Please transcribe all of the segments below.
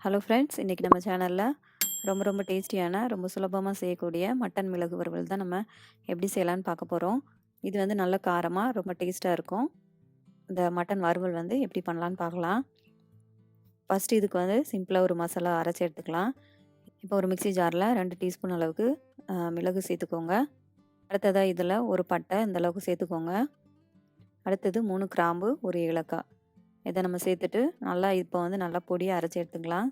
Hello friends, இன்றைக்கி நம்ம சேனலில் ரொம்ப டேஸ்டியான ரொம்ப சுலபமாக செய்யக்கூடிய மட்டன் மிளகு வறுவல் தான் நம்ம எப்படி செய்யலான்னு பார்க்க போகிறோம். இது வந்து நல்ல காரமாக ரொம்ப டேஸ்ட்டாக இருக்கும். இந்த மட்டன் வறுவல் வந்து எப்படி பண்ணலான்னு பார்க்கலாம். ஃபஸ்ட்டு இதுக்கு வந்து சிம்பிளாக ஒரு மசாலா அரைச்சி எடுத்துக்கலாம். இப்போ ஒரு மிக்ஸி ஜாரில் 2 டீஸ்பூன் அளவுக்கு மிளகு சேர்த்துக்கோங்க. அடுத்ததாக இதில் ஒரு பட்டை இந்த அளவுக்கு சேர்த்துக்கோங்க. அடுத்தது 3 கிராம்பு, ஒரு ஏலக்காய் இதை நம்ம சேர்த்துட்டு இப்போ வந்து நல்லா பொடியாக அரைச்சி எடுத்துக்கலாம்.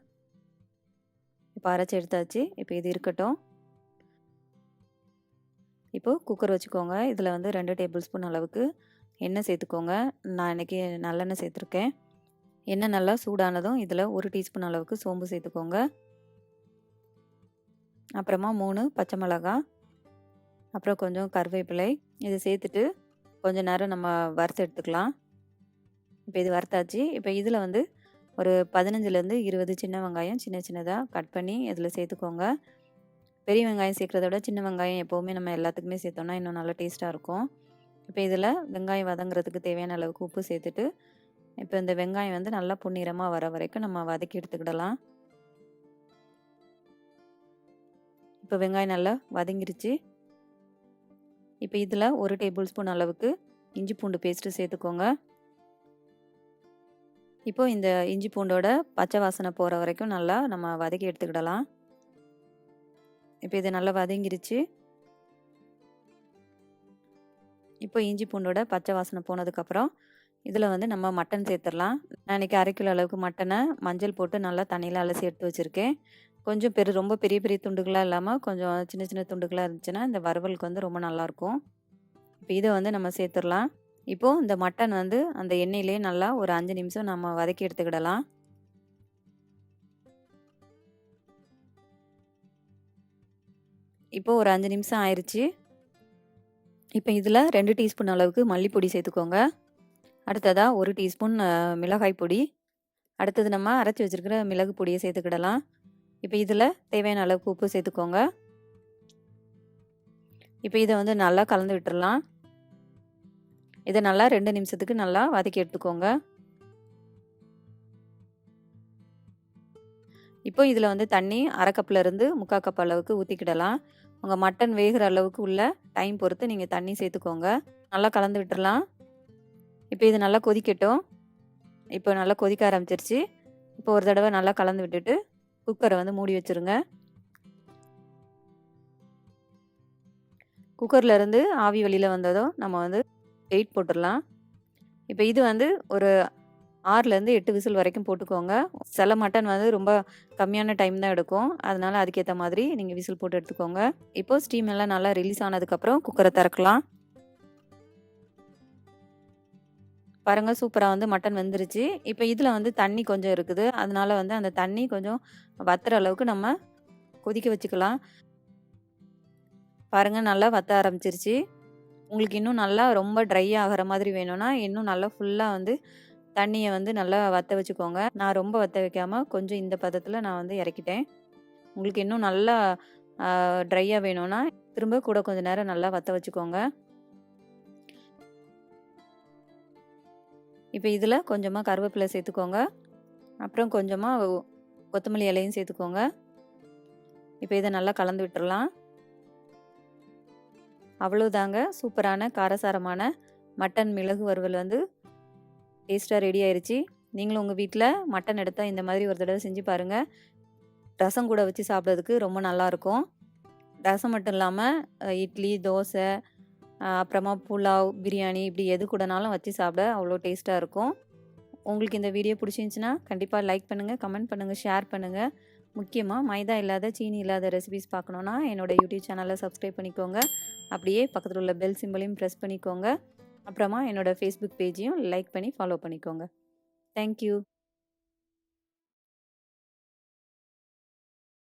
இப்போ அரைச்சி எடுத்தாச்சு. இப்போ இது இருக்கட்டும். இப்போது குக்கர் வச்சுக்கோங்க. இதில் வந்து 2 டேபிள் ஸ்பூன் அளவுக்கு எண்ணெய் சேர்த்துக்கோங்க. நான் இன்றைக்கி நல்லெண்ணெய் சேர்த்துருக்கேன். எண்ணெய் நல்லா சூடானதும் இதில் 1 டீஸ்பூன் அளவுக்கு சோம்பு சேர்த்துக்கோங்க. அப்புறமா 3 பச்சை மிளகாய், அப்புறம் கொஞ்சம் கருவேப்பிலை இதை சேர்த்துட்டு கொஞ்சம் நேரம் நம்ம வறுத்து எடுத்துக்கலாம். இப்போ இது வறுத்தாச்சு. இப்போ இதில் வந்து ஒரு 15லேருந்து 20 சின்ன வெங்காயம் சின்னதாக கட் பண்ணி இதில் சேர்த்துக்கோங்க. பெரிய வெங்காயம் சேர்க்குறத விட சின்ன வெங்காயம் எப்போவுமே நம்ம எல்லாத்துக்குமே சேர்த்தோம்னா இன்னும் நல்லா டேஸ்ட்டாக இருக்கும். இப்போ இதில் வெங்காயம் வதங்குறதுக்கு தேவையான அளவுக்கு உப்பு சேர்த்துட்டு இப்போ இந்த வெங்காயம் வந்து நல்லா பொன்னிறமாக வர வரைக்கும் நம்ம வதக்கி எடுத்துக்கிடலாம். இப்போ வெங்காயம் நல்லா வதங்கிருச்சு. இப்போ இதில் 1 டேபிள் ஸ்பூன் அளவுக்கு இஞ்சி பூண்டு பேஸ்ட்டு சேர்த்துக்கோங்க. இப்போது இந்த இஞ்சி பூண்டோட பச்சை வாசனை போகிற வரைக்கும் நல்லா நம்ம வதக்கி எடுத்துக்கிடலாம். இப்போ இது நல்லா வதங்கிருச்சு. இப்போ இஞ்சி பூண்டோட பச்சை வாசனை போனதுக்கப்புறம் இதில் வந்து நம்ம மட்டன் சேர்த்துடலாம். நான் இன்றைக்கி 1/2 கிலோ அளவுக்கு மட்டனை மஞ்சள் போட்டு நல்லா தண்ணியில் அலசி எடுத்து வச்சுருக்கேன். கொஞ்சம் ரொம்ப பெரிய பெரிய துண்டுகளாக இல்லாமல் கொஞ்சம் சின்ன துண்டுகளாக இருந்துச்சுன்னா இந்த வறுவலுக்கு வந்து ரொம்ப நல்லாயிருக்கும். இப்போ இதை வந்து நம்ம சேர்த்துடலாம். இப்போது இந்த மட்டன் வந்து அந்த எண்ணெயிலே நல்லா ஒரு 5 நிமிஷம் நம்ம வதக்கி எடுத்துக்கிடலாம். இப்போது ஒரு 5 நிமிஷம் ஆயிடுச்சு. இப்போ இதில் 2 டீஸ்பூன் அளவுக்கு மல்லிப்பொடி சேர்த்துக்கோங்க. அடுத்ததாக 1 டீஸ்பூன் மிளகாய் பொடி. அடுத்தது நம்ம அரைச்சி வச்சுருக்கிற மிளகு பொடியை சேர்த்துக்கிடலாம். இப்போ இதில் தேவையான அளவுக்கு உப்பு சேர்த்துக்கோங்க. இப்போ இதை வந்து நல்லா கலந்து விட்டுடலாம். இதை நல்லா 2 நிமிஷத்துக்கு நல்லா வதக்கி எடுத்துக்கோங்க. இப்போ இதில் வந்து தண்ணி 1/2 கப்லேருந்து 3/4 கப் அளவுக்கு ஊற்றிக்கிடலாம். உங்கள் மட்டன் வேகிற அளவுக்கு உள்ள டைம் பொறுத்து நீங்கள் தண்ணி சேர்த்துக்கோங்க. நல்லா கலந்து விட்டுடலாம். இப்போ இது நல்லா கொதிக்கட்டும். இப்போ நல்லா கொதிக்க ஆரம்பிச்சிருச்சு. இப்போ ஒரு தடவை நல்லா கலந்து விட்டுட்டு குக்கரை வந்து மூடி வச்சுருங்க. குக்கர்லேருந்து ஆவி வெளியில் வந்ததும் நம்ம வந்து வெயிட் போட்டுடலாம். இப்போ இது வந்து ஒரு 6லேருந்து 8 விசில் வரைக்கும் போட்டுக்கோங்க. சில மட்டன் வந்து ரொம்ப கம்மியான டைம் தான் எடுக்கும். அதனால் அதுக்கேற்ற மாதிரி நீங்கள் விசில் போட்டு எடுத்துக்கோங்க. இப்போது ஸ்டீம் எல்லாம் நல்லா ரிலீஸ் ஆனதுக்கப்புறம் குக்கரை திறக்கலாம். பாருங்கள், சூப்பராக வந்து மட்டன் வெந்துருச்சு. இப்போ இதில் வந்து தண்ணி கொஞ்சம் இருக்குது. அதனால் வந்து அந்த தண்ணி கொஞ்சம் வத்துற அளவுக்கு நம்ம கொதிக்க வச்சுக்கலாம். பாருங்கள், நல்லா வத்த ஆரம்பிச்சிருச்சு. உங்களுக்கு இன்னும் நல்லா ரொம்ப ட்ரை ஆகிற மாதிரி வேணும்னா இன்னும் நல்லா ஃபுல்லாக வந்து தண்ணியை வந்து நல்லா வற்ற வச்சுக்கோங்க. நான் ரொம்ப வற்ற வைக்காமல் கொஞ்சம் இந்த பதத்தில் நான் வந்து இறக்கிட்டேன். உங்களுக்கு இன்னும் நல்லா ட்ரையாக வேணும்னா திரும்ப கூட கொஞ்சம் நேரம் நல்லா வற்ற வச்சுக்கோங்க. இப்போ இதில் கொஞ்சமாக கருவேப்பிலை சேர்த்துக்கோங்க. அப்புறம் கொஞ்சமாக கொத்தமல்லி இலையும் சேர்த்துக்கோங்க. இப்போ இதை நல்லா கலந்து விட்டுறலாம். அவ்வளோதாங்க, சூப்பரான காரசாரமான மட்டன் மிளகு வறுவல் வந்து டேஸ்ட்டாக ரெடி ஆயிடுச்சு. நீங்களும் உங்கள் வீட்டில் மட்டன் எடுத்தால் இந்த மாதிரி ஒரு தடவை செஞ்சு பாருங்கள். ரசம் கூட வச்சு சாப்பிட்றதுக்கு ரொம்ப நல்லாயிருக்கும். ரசம் மட்டும் இல்லாமல் இட்லி, தோசை, அப்புறமா புலாவ், பிரியாணி இப்படி எது கூடனாலும் வச்சு சாப்பிட அவ்வளோ டேஸ்ட்டாக இருக்கும். உங்களுக்கு இந்த வீடியோ பிடிச்சிருந்துச்சின்னா கண்டிப்பாக லைக் பண்ணுங்கள், கமெண்ட் பண்ணுங்கள், ஷேர் பண்ணுங்கள். முக்கியமாக மைதா இல்லாத, சீனி இல்லாத ரெசிபிஸ் பார்க்கணுன்னா என்னோடய யூடியூப் சேனலை சப்ஸ்கிரைப் பண்ணிக்கோங்க. அப்படியே பக்கத்தில் உள்ள பெல் சிம்பிளையும் ப்ரெஸ் பண்ணிக்கோங்க. அப்புறமா என்னோடய ஃபேஸ்புக் பேஜையும் லைக் பண்ணி ஃபாலோ பண்ணிக்கோங்க. தேங்க்யூ.